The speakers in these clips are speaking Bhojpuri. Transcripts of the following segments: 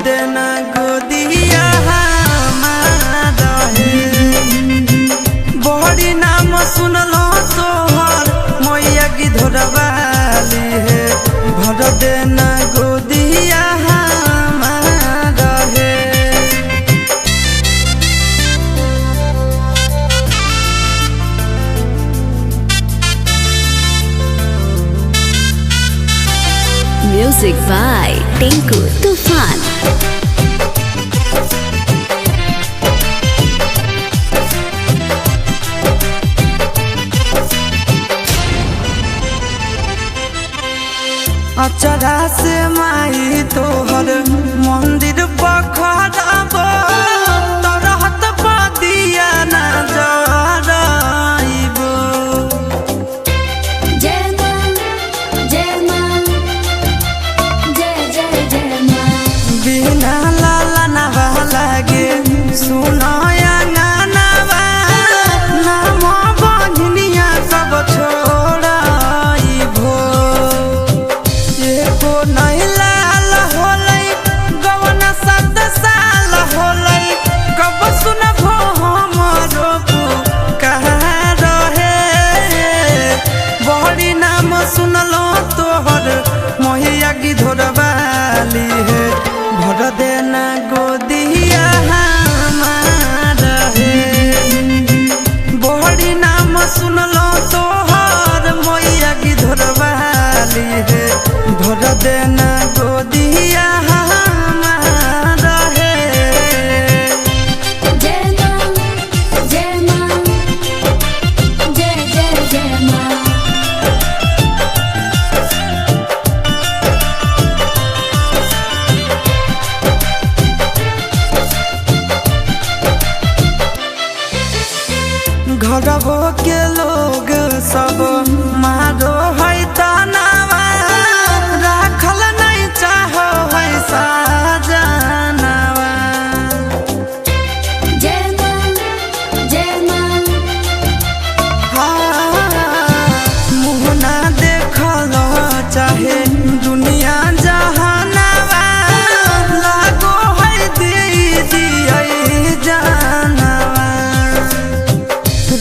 देना गोदिया हमारा है। बड़ी नाम सुनलो तोहर मैया की धोरवाली है। भर देना गोदिया हमारा है। Music by Tinku Tufan। अचरा से माई तोहर मंदिर पखड़ब तरहत पदिया न जराइब। जय मां जय मां जय जय जय मां। बिना लाला नवा लागे सुनाया नानवा नाम बंधनिया सब छोड़ाइबो। एको नहीं लाल होलै गवन सद साल होलै कब सुनबो हमरो पुकार रहे। बड़ी नाम सुनलो तोहर मैया की धोरवाली है। भर देना गोदिया हमारा है। बड़ी नाम सुनलो तोहर मैया की धोरवाली है। भर देना गोदिया हमारा है। जय मां जय मां जय जय जय मां। घरबो के लोग सब मारो है तनावा राखल नहीं चाहो है साजनावा। जय मां जय मां। मुँह ना देखल चाहे दुनिया जहानावा लागो है दीदी जानवा।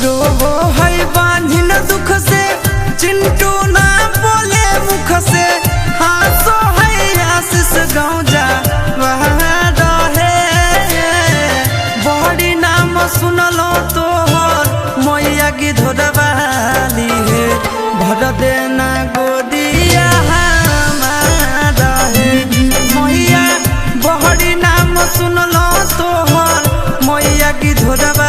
रोबो है बांधिन दुख से चिंटू ना बोले मुख से। हासो है आशीष गाँव जा रहे। बड़ी नाम सुनलो तोहर मैया की धोरवाली है। भर देना गोदिया हमारा है। मैया बड़ी नाम सुनलो तोहर मैया की धोरवाली